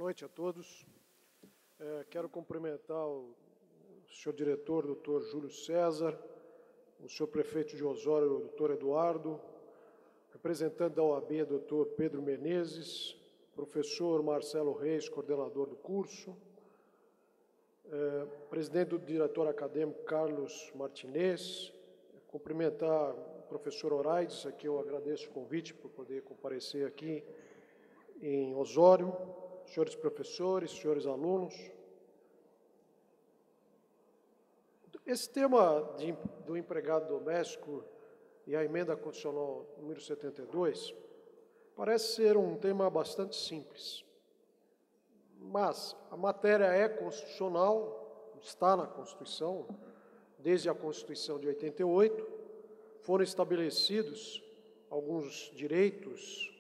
noite a todos. Quero cumprimentar o senhor diretor, doutor Júlio César, o senhor prefeito de Osório, doutor Eduardo, representante da OAB, doutor Pedro Menezes, professor Marcelo Reis, coordenador do curso, presidente do diretor acadêmico Carlos Martinez, cumprimentar o professor Oraides, a quem eu agradeço o convite por poder comparecer aqui em Osório, senhores professores, senhores alunos. Esse tema do empregado doméstico e a emenda constitucional número 72 parece ser um tema bastante simples, mas a matéria é constitucional, está na Constituição, desde a Constituição de 88, foram estabelecidos alguns direitos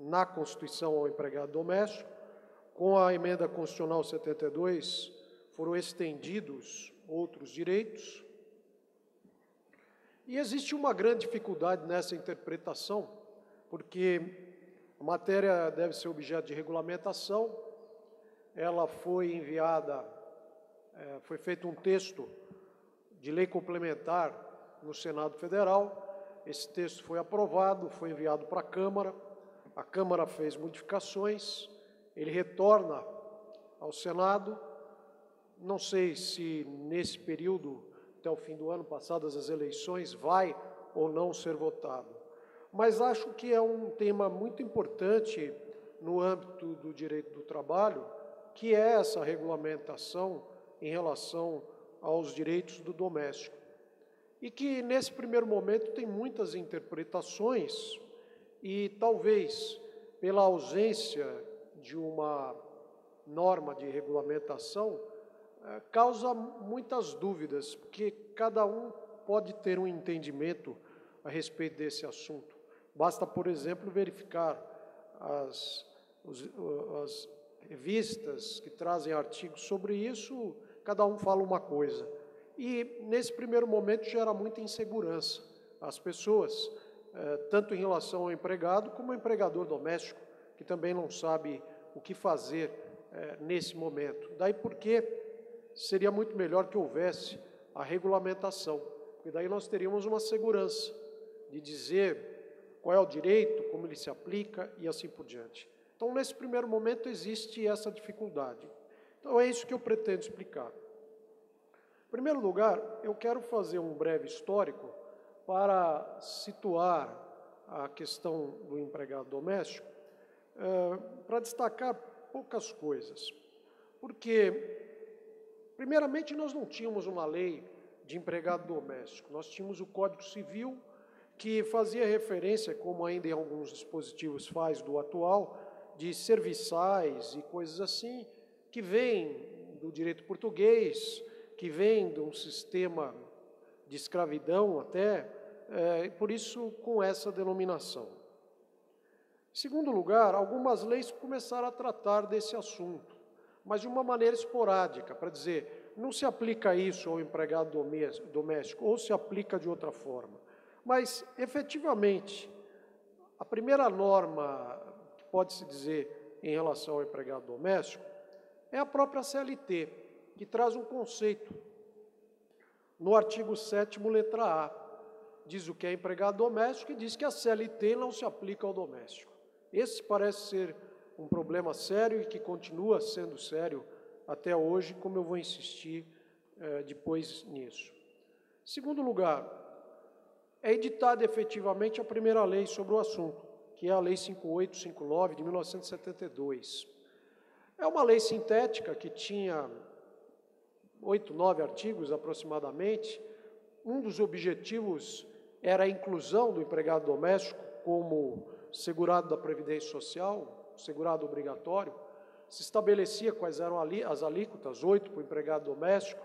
na Constituição ao empregado doméstico. Com a emenda constitucional 72, foram estendidos outros direitos. E existe uma grande dificuldade nessa interpretação, porque a matéria deve ser objeto de regulamentação, ela foi enviada, foi feito um texto de lei complementar no Senado Federal, esse texto foi aprovado, foi enviado para a Câmara fez modificações, ele retorna ao Senado, não sei se nesse período, até o fim do ano, passadas as eleições, vai ou não ser votado. Mas acho que é um tema muito importante no âmbito do direito do trabalho, que é essa regulamentação em relação aos direitos do doméstico. E que, nesse primeiro momento, tem muitas interpretações e, talvez, pela ausência de uma norma de regulamentação, causa muitas dúvidas, porque cada um pode ter um entendimento a respeito desse assunto. Basta, por exemplo, verificar as revistas que trazem artigos sobre isso, cada um fala uma coisa. E, nesse primeiro momento, gera muita insegurança às pessoas, tanto em relação ao empregado como ao empregador doméstico, que também não sabe o que fazer nesse momento. Daí porque seria muito melhor que houvesse a regulamentação, porque daí nós teríamos uma segurança de dizer qual é o direito, como ele se aplica e assim por diante. Então, nesse primeiro momento, existe essa dificuldade. Então, é isso que eu pretendo explicar. Em primeiro lugar, eu quero fazer um breve histórico para situar a questão do empregado doméstico, para destacar poucas coisas. Porque, primeiramente, nós não tínhamos uma lei de empregado doméstico, nós tínhamos o Código Civil, que fazia referência, como ainda em alguns dispositivos faz do atual, de serviçais e coisas assim, que vêm do direito português, que vêm de um sistema de escravidão até, por isso com essa denominação. Em segundo lugar, algumas leis começaram a tratar desse assunto, mas de uma maneira esporádica, para dizer, não se aplica isso ao empregado doméstico, ou se aplica de outra forma. Mas, efetivamente, a primeira norma que pode-se dizer em relação ao empregado doméstico é a própria CLT, que traz um conceito. No artigo 7º, letra A, diz o que é empregado doméstico e diz que a CLT não se aplica ao doméstico. Esse parece ser um problema sério e que continua sendo sério até hoje, como eu vou insistir depois nisso. Em segundo lugar, é editada efetivamente a primeira lei sobre o assunto, que é a Lei 5859 de 1972. É uma lei sintética que tinha 8, 9 artigos aproximadamente. Um dos objetivos era a inclusão do empregado doméstico como segurado da Previdência Social, segurado obrigatório. Se estabelecia quais eram as alíquotas, 8 para o empregado doméstico,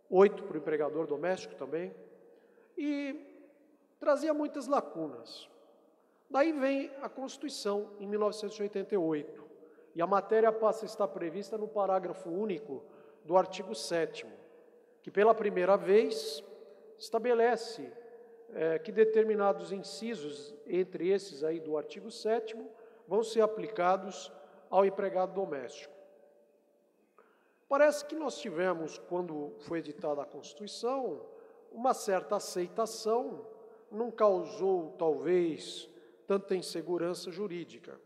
8 para o empregador doméstico também, e trazia muitas lacunas. Daí vem a Constituição, em 1988, e a matéria passa a estar prevista no parágrafo único do artigo 7º, que pela primeira vez estabelece que determinados incisos, entre esses aí do artigo 7º, vão ser aplicados ao empregado doméstico. Parece que nós tivemos, quando foi editada a Constituição, uma certa aceitação, não causou, talvez, tanta insegurança jurídica.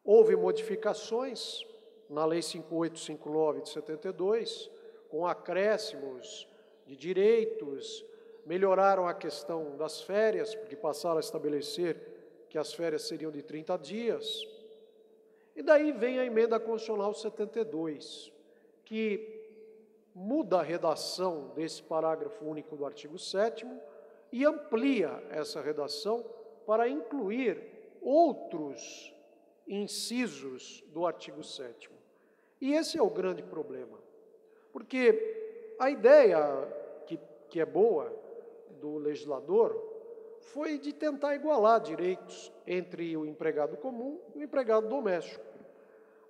Houve modificações na Lei 5859 de 72, com acréscimos de direitos, melhoraram a questão das férias, porque passaram a estabelecer que as férias seriam de 30 dias. E daí vem a Emenda Constitucional 72, que muda a redação desse parágrafo único do artigo 7º e amplia essa redação para incluir outros incisos do artigo 7º. E esse é o grande problema, porque a ideia que é boa do legislador foi de tentar igualar direitos entre o empregado comum e o empregado doméstico.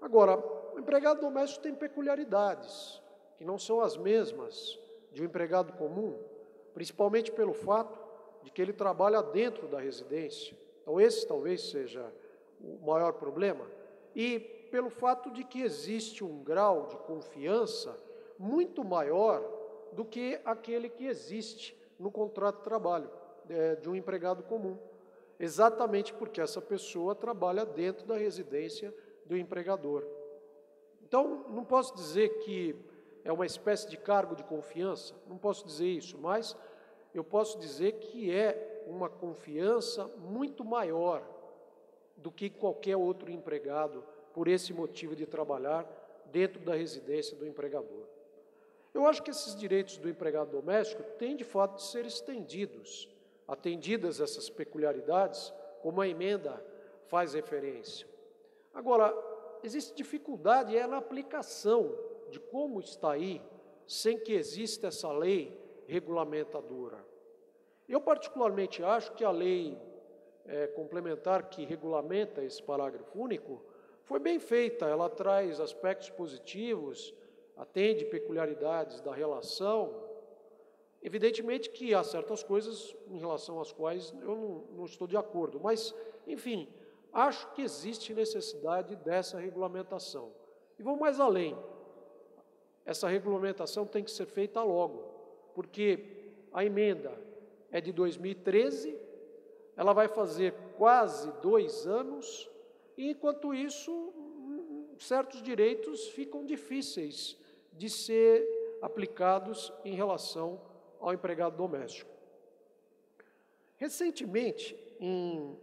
Agora, o empregado doméstico tem peculiaridades, que não são as mesmas de um empregado comum, principalmente pelo fato de que ele trabalha dentro da residência. Então, esse talvez seja o maior problema. E pelo fato de que existe um grau de confiança muito maior do que aquele que existe no contrato de trabalho de um empregado comum. Exatamente porque essa pessoa trabalha dentro da residência do empregador. Então, não posso dizer que é uma espécie de cargo de confiança, não posso dizer isso, mas eu posso dizer que é uma confiança muito maior do que qualquer outro empregado, por esse motivo de trabalhar dentro da residência do empregador. Eu acho que esses direitos do empregado doméstico têm, de fato, de ser estendidos, atendidas essas peculiaridades, como a emenda faz referência. Agora, existe dificuldade na aplicação de como está aí, sem que exista essa lei regulamentadora. Eu, particularmente, acho que a lei complementar que regulamenta esse parágrafo único foi bem feita, ela traz aspectos positivos, atende peculiaridades da relação. Evidentemente que há certas coisas em relação às quais eu não estou de acordo, mas, enfim, acho que existe necessidade dessa regulamentação. E vou mais além, essa regulamentação tem que ser feita logo, porque a emenda é de 2013, ela vai fazer quase 2 anos, e enquanto isso, certos direitos ficam difíceis de ser aplicados em relação ao empregado doméstico. Recentemente, em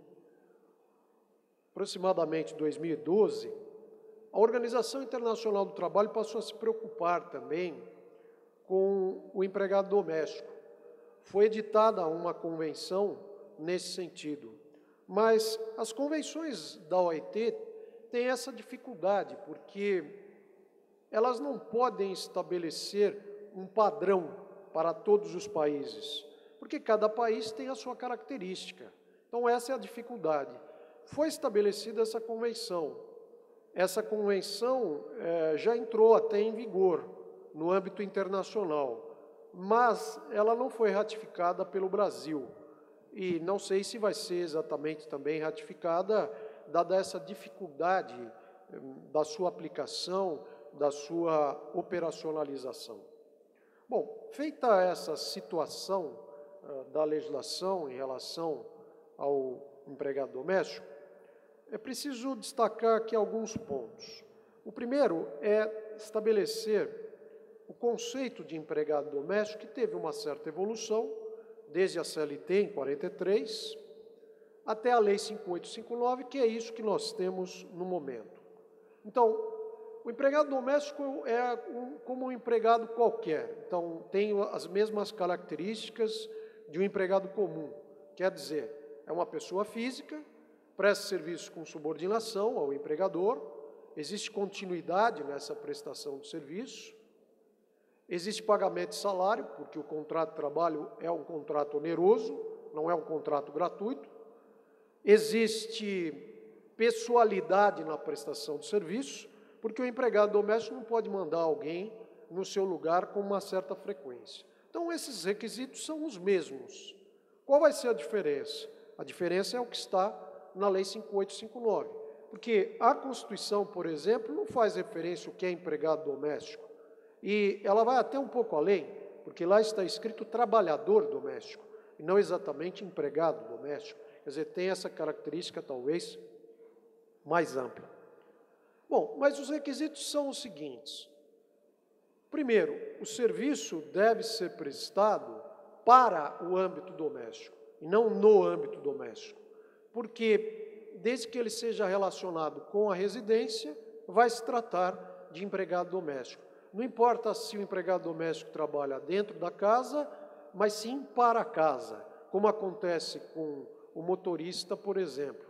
aproximadamente 2012, a Organização Internacional do Trabalho passou a se preocupar também com o empregado doméstico. Foi editada uma convenção nesse sentido, mas as convenções da OIT têm essa dificuldade, porque elas não podem estabelecer um padrão para todos os países, porque cada país tem a sua característica. Então, essa é a dificuldade. Foi estabelecida essa convenção. Essa convenção já entrou até em vigor no âmbito internacional, mas ela não foi ratificada pelo Brasil. E não sei se vai ser exatamente também ratificada, dada essa dificuldade da sua aplicação, da sua operacionalização. Bom, feita essa situação da legislação em relação ao empregado doméstico, é preciso destacar aqui alguns pontos. O primeiro é estabelecer o conceito de empregado doméstico, que teve uma certa evolução, desde a CLT em 43, até a Lei 5859, que é isso que nós temos no momento. Então, o empregado doméstico é como um empregado qualquer, então tem as mesmas características de um empregado comum, quer dizer, é uma pessoa física, presta serviço com subordinação ao empregador, existe continuidade nessa prestação de serviço, existe pagamento de salário, porque o contrato de trabalho é um contrato oneroso, não é um contrato gratuito, existe pessoalidade na prestação de serviço, porque o empregado doméstico não pode mandar alguém no seu lugar com uma certa frequência. Então, esses requisitos são os mesmos. Qual vai ser a diferença? A diferença é o que está na Lei 5859. Porque a Constituição, por exemplo, não faz referência ao que é empregado doméstico. E ela vai até um pouco além, porque lá está escrito trabalhador doméstico, e não exatamente empregado doméstico. Quer dizer, tem essa característica talvez mais ampla. Bom, mas os requisitos são os seguintes. Primeiro, o serviço deve ser prestado para o âmbito doméstico, e não no âmbito doméstico. Porque, desde que ele seja relacionado com a residência, vai se tratar de empregado doméstico. Não importa se o empregado doméstico trabalha dentro da casa, mas sim para a casa, como acontece com o motorista, por exemplo.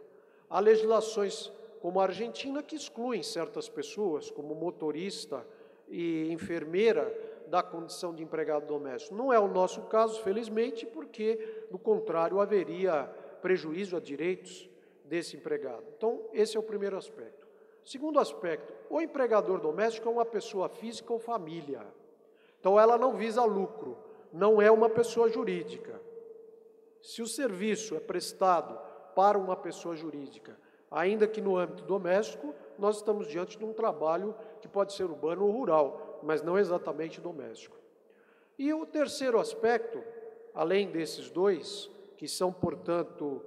Há legislações como a Argentina que excluem certas pessoas, como motorista e enfermeira, da condição de empregado doméstico. Não é o nosso caso, felizmente, porque, do contrário, haveria prejuízo a direitos desse empregado. Então, esse é o primeiro aspecto. Segundo aspecto, o empregador doméstico é uma pessoa física ou família. Então, ela não visa lucro, não é uma pessoa jurídica. Se o serviço é prestado para uma pessoa jurídica, ainda que no âmbito doméstico, nós estamos diante de um trabalho que pode ser urbano ou rural, mas não exatamente doméstico. E o terceiro aspecto, além desses dois, que são, portanto,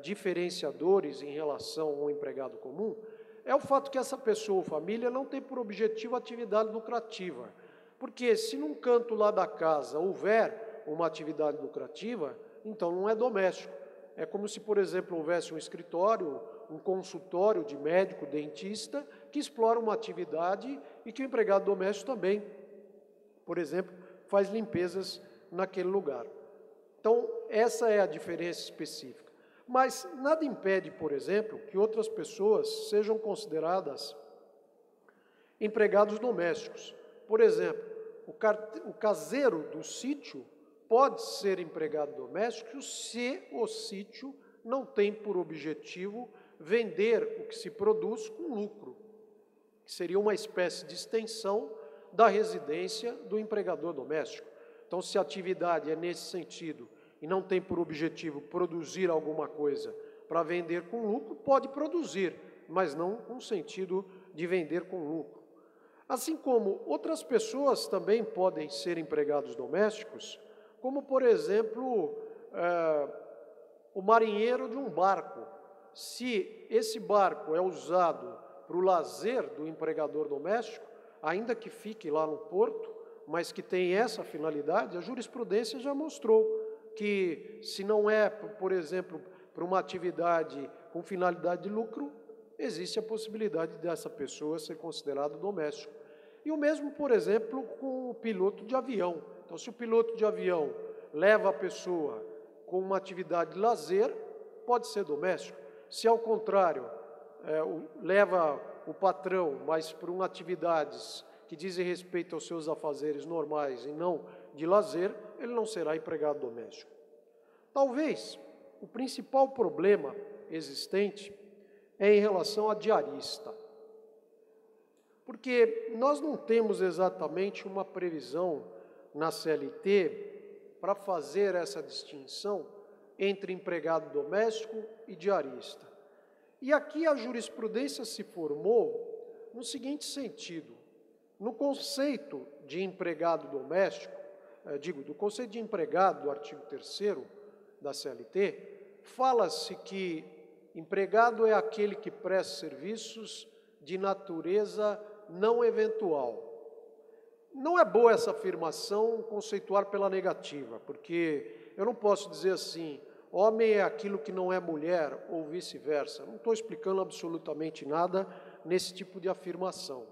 diferenciadores em relação ao empregado comum, é o fato que essa pessoa ou família não tem por objetivo atividade lucrativa. Porque se num canto lá da casa houver uma atividade lucrativa, então não é doméstico. É como se, por exemplo, houvesse um escritório, um consultório de médico, dentista, que explora uma atividade e que o empregado doméstico também, por exemplo, faz limpezas naquele lugar. Então, essa é a diferença específica. Mas nada impede, por exemplo, que outras pessoas sejam consideradas empregados domésticos. Por exemplo, o caseiro do sítio pode ser empregado doméstico se o sítio não tem por objetivo vender o que se produz com lucro, que seria uma espécie de extensão da residência do empregador doméstico. Então, se a atividade é nesse sentido e não tem por objetivo produzir alguma coisa para vender com lucro, pode produzir, mas não com sentido de vender com lucro. Assim como outras pessoas também podem ser empregados domésticos, como, por exemplo, o marinheiro de um barco. Se esse barco é usado para o lazer do empregador doméstico, ainda que fique lá no porto, mas que tem essa finalidade, a jurisprudência já mostrou que, se não é, por exemplo, para uma atividade com finalidade de lucro, existe a possibilidade dessa pessoa ser considerada doméstico. E o mesmo, por exemplo, com o piloto de avião. Então, se o piloto de avião leva a pessoa com uma atividade de lazer, pode ser doméstico. Se, ao contrário, leva o patrão, mas por atividades que dizem respeito aos seus afazeres normais e não de lazer, ele não será empregado doméstico. Talvez o principal problema existente é em relação a diarista. Porque nós não temos exatamente uma previsão na CLT para fazer essa distinção entre empregado doméstico e diarista. E aqui a jurisprudência se formou no seguinte sentido: no conceito de empregado doméstico, do conceito de empregado do artigo 3º da CLT, fala-se que empregado é aquele que presta serviços de natureza não eventual. Não é boa essa afirmação conceituar pela negativa, porque eu não posso dizer assim, homem é aquilo que não é mulher, ou vice-versa. Não estou explicando absolutamente nada nesse tipo de afirmação.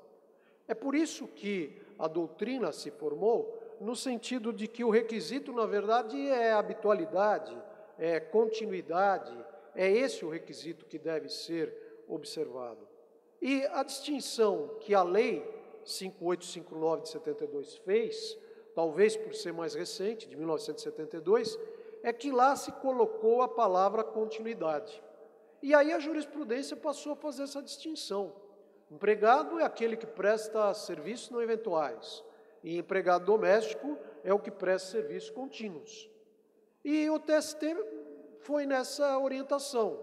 É por isso que a doutrina se formou no sentido de que o requisito, na verdade, é habitualidade, é continuidade, é esse o requisito que deve ser observado. E a distinção que a Lei 5859 de 72 fez, talvez por ser mais recente, de 1972, é que lá se colocou a palavra continuidade. E aí a jurisprudência passou a fazer essa distinção. Empregado é aquele que presta serviços não eventuais, e empregado doméstico é o que presta serviços contínuos. E o TST foi nessa orientação.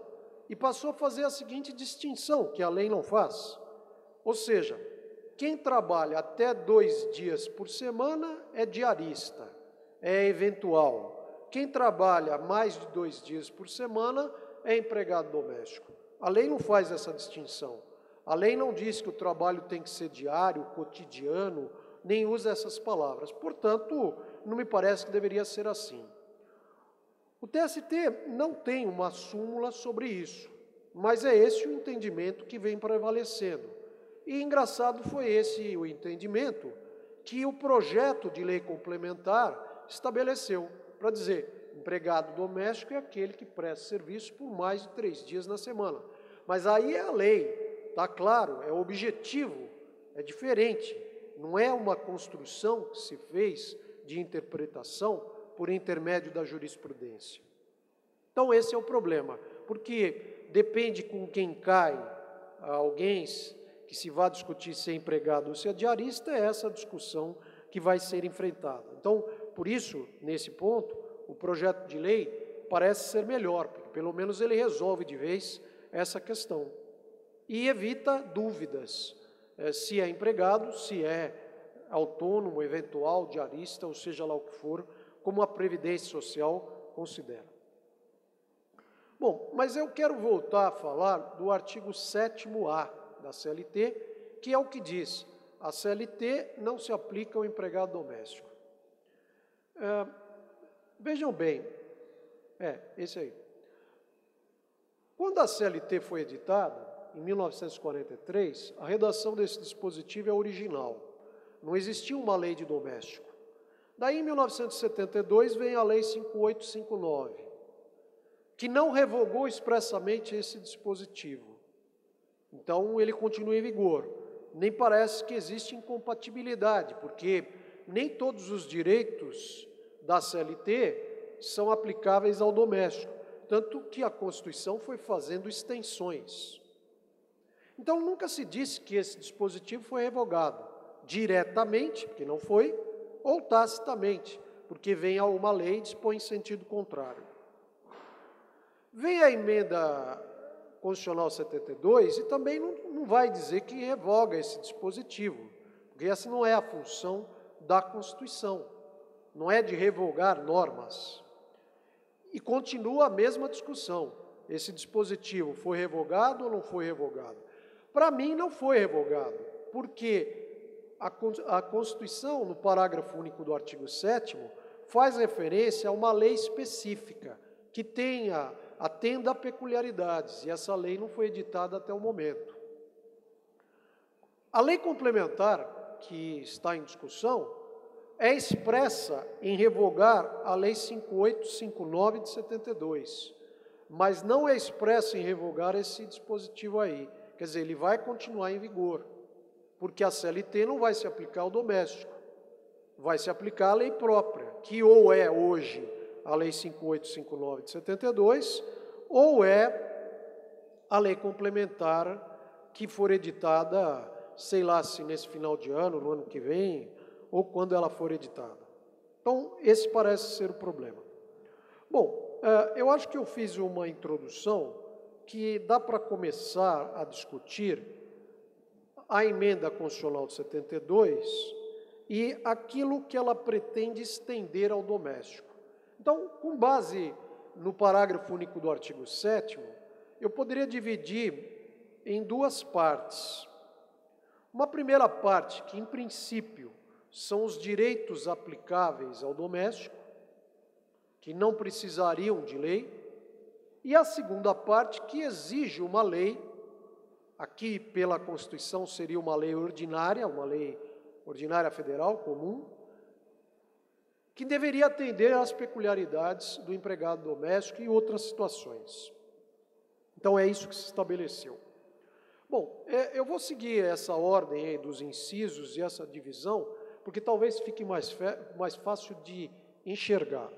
e passou a fazer a seguinte distinção, que a lei não faz. Ou seja, quem trabalha até 2 dias por semana é diarista, é eventual. Quem trabalha mais de 2 dias por semana é empregado doméstico. A lei não faz essa distinção. A lei não diz que o trabalho tem que ser diário, cotidiano, nem usa essas palavras. Portanto, não me parece que deveria ser assim. O TST não tem uma súmula sobre isso, mas é esse o entendimento que vem prevalecendo. E engraçado foi esse o entendimento que o projeto de lei complementar estabeleceu, para dizer, empregado doméstico é aquele que presta serviço por mais de 3 dias na semana. Mas aí é a lei, está claro, é o objetivo, é diferente, não é uma construção que se fez de interpretação por intermédio da jurisprudência. Então esse é o problema, porque depende com quem cai alguém que se vá discutir se é empregado ou se é diarista, é essa discussão que vai ser enfrentada. Então, por isso, nesse ponto, o projeto de lei parece ser melhor, porque pelo menos ele resolve de vez essa questão e evita dúvidas se é empregado, se é autônomo, eventual, diarista, ou seja lá o que for, como a Previdência Social considera. Bom, mas eu quero voltar a falar do artigo 7º-A da CLT, que é o que diz: a CLT não se aplica ao empregado doméstico. Vejam bem, esse aí. Quando a CLT foi editada, em 1943, a redação desse dispositivo é original. Não existia uma lei de doméstico. Daí, em 1972, vem a Lei 5859, que não revogou expressamente esse dispositivo. Então, ele continua em vigor. Nem parece que existe incompatibilidade, porque nem todos os direitos da CLT são aplicáveis ao doméstico, tanto que a Constituição foi fazendo extensões. Então, nunca se disse que esse dispositivo foi revogado, diretamente, porque não foi, ou tacitamente, porque vem a uma lei e dispõe em sentido contrário. Vem a emenda Constitucional 72 e também não vai dizer que revoga esse dispositivo, porque essa não é a função da Constituição, não é de revogar normas. E continua a mesma discussão, esse dispositivo foi revogado ou não foi revogado? Para mim não foi revogado, porque a Constituição, no parágrafo único do artigo 7º, faz referência a uma lei específica, que atenda a peculiaridades, e essa lei não foi editada até o momento. A lei complementar, que está em discussão, é expressa em revogar a Lei 5859 de 72, mas não é expressa em revogar esse dispositivo aí. Quer dizer, ele vai continuar em vigor, porque a CLT não vai se aplicar ao doméstico, vai se aplicar à lei própria, que ou é hoje a Lei 5859 de 72, ou é a lei complementar que for editada, sei lá se nesse final de ano, no ano que vem, ou quando ela for editada. Então, esse parece ser o problema. Bom, eu acho que eu fiz uma introdução que dá para começar a discutir a emenda constitucional de 72 e aquilo que ela pretende estender ao doméstico. Então, com base no parágrafo único do artigo 7º, eu poderia dividir em 2 partes. Uma primeira parte, que em princípio são os direitos aplicáveis ao doméstico, que não precisariam de lei, e a segunda parte, que exige uma lei, aqui pela Constituição seria uma lei ordinária federal comum, que deveria atender às peculiaridades do empregado doméstico e outras situações. Então, é isso que se estabeleceu. Bom, eu vou seguir essa ordem aí dos incisos e essa divisão, porque talvez fique mais fácil de enxergar.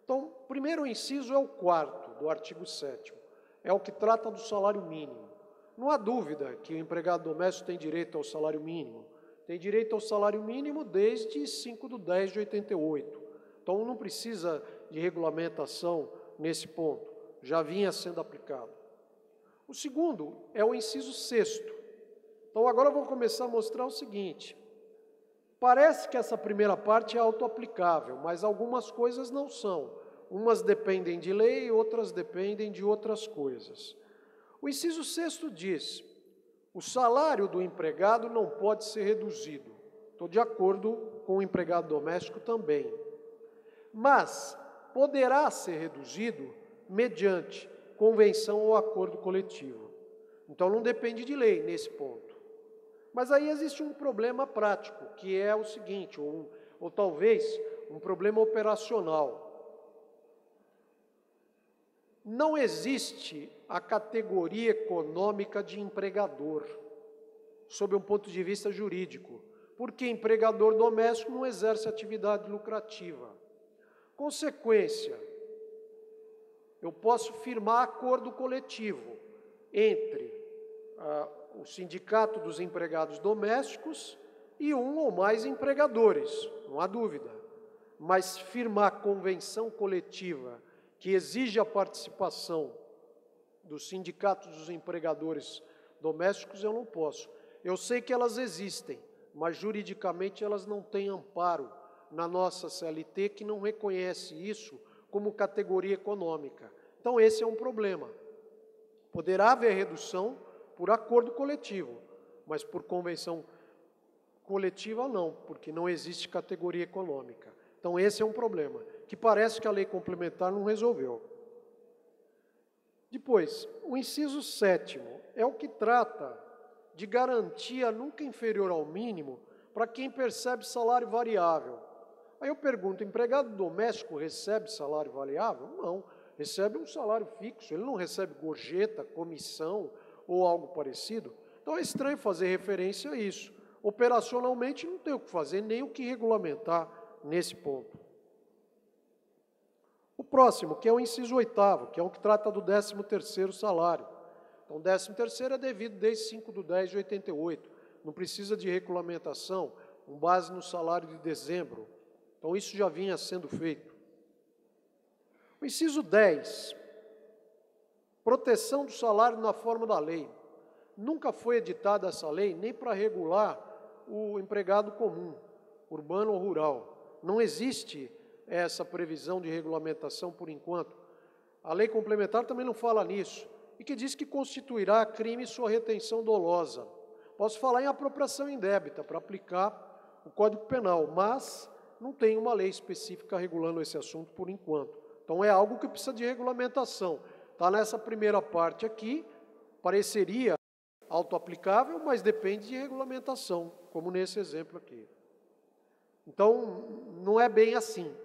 Então, o primeiro inciso é o 4º do artigo 7º, é o que trata do salário mínimo. Não há dúvida que o empregado doméstico tem direito ao salário mínimo. Tem direito ao salário mínimo desde 5/10/88. Então, não precisa de regulamentação nesse ponto, já vinha sendo aplicado. O segundo é o inciso 6º. Então, agora eu vou começar a mostrar o seguinte. Parece que essa primeira parte é autoaplicável, mas algumas coisas não são. Umas dependem de lei, outras dependem de outras coisas. O inciso 6º diz: o salário do empregado não pode ser reduzido. Estou de acordo com o empregado doméstico também. Mas poderá ser reduzido mediante convenção ou acordo coletivo. Então, não depende de lei nesse ponto. Mas aí existe um problema prático, que é o seguinte, ou talvez um problema operacional. Não existe a categoria econômica de empregador, sob um ponto de vista jurídico, porque empregador doméstico não exerce atividade lucrativa. Consequência, eu posso firmar acordo coletivo entre o sindicato dos empregados domésticos e um ou mais empregadores, não há dúvida. Mas firmar convenção coletiva que exige a participação dos sindicatos dos empregadores domésticos, eu não posso. Eu sei que elas existem, mas juridicamente elas não têm amparo na nossa CLT, que não reconhece isso como categoria econômica. Então, esse é um problema. Poderá haver redução por acordo coletivo, mas por convenção coletiva não, porque não existe categoria econômica. Então, esse é um problema, que parece que a lei complementar não resolveu. Depois, o inciso 7º é o que trata de garantia nunca inferior ao mínimo para quem percebe salário variável. Aí eu pergunto, empregado doméstico recebe salário variável? Não, recebe um salário fixo, ele não recebe gorjeta, comissão ou algo parecido. Então é estranho fazer referência a isso. Operacionalmente não tem o que fazer, nem o que regulamentar nesse ponto. O próximo, que é o inciso 8º, que é o que trata do 13º salário. Então, o 13º é devido desde 5/10/88, não precisa de regulamentação, com base no salário de dezembro. Então, isso já vinha sendo feito. O inciso 10, proteção do salário na forma da lei. Nunca foi editada essa lei nem para regular o empregado comum, urbano ou rural. Não existe essa previsão de regulamentação por enquanto. A lei complementar também não fala nisso, e que diz que constituirá crime sua retenção dolosa. Posso falar em apropriação indébita para aplicar o Código Penal, mas não tem uma lei específica regulando esse assunto por enquanto. Então é algo que precisa de regulamentação. Está nessa primeira parte aqui, pareceria autoaplicável, mas depende de regulamentação, como nesse exemplo aqui. Então, não é bem assim.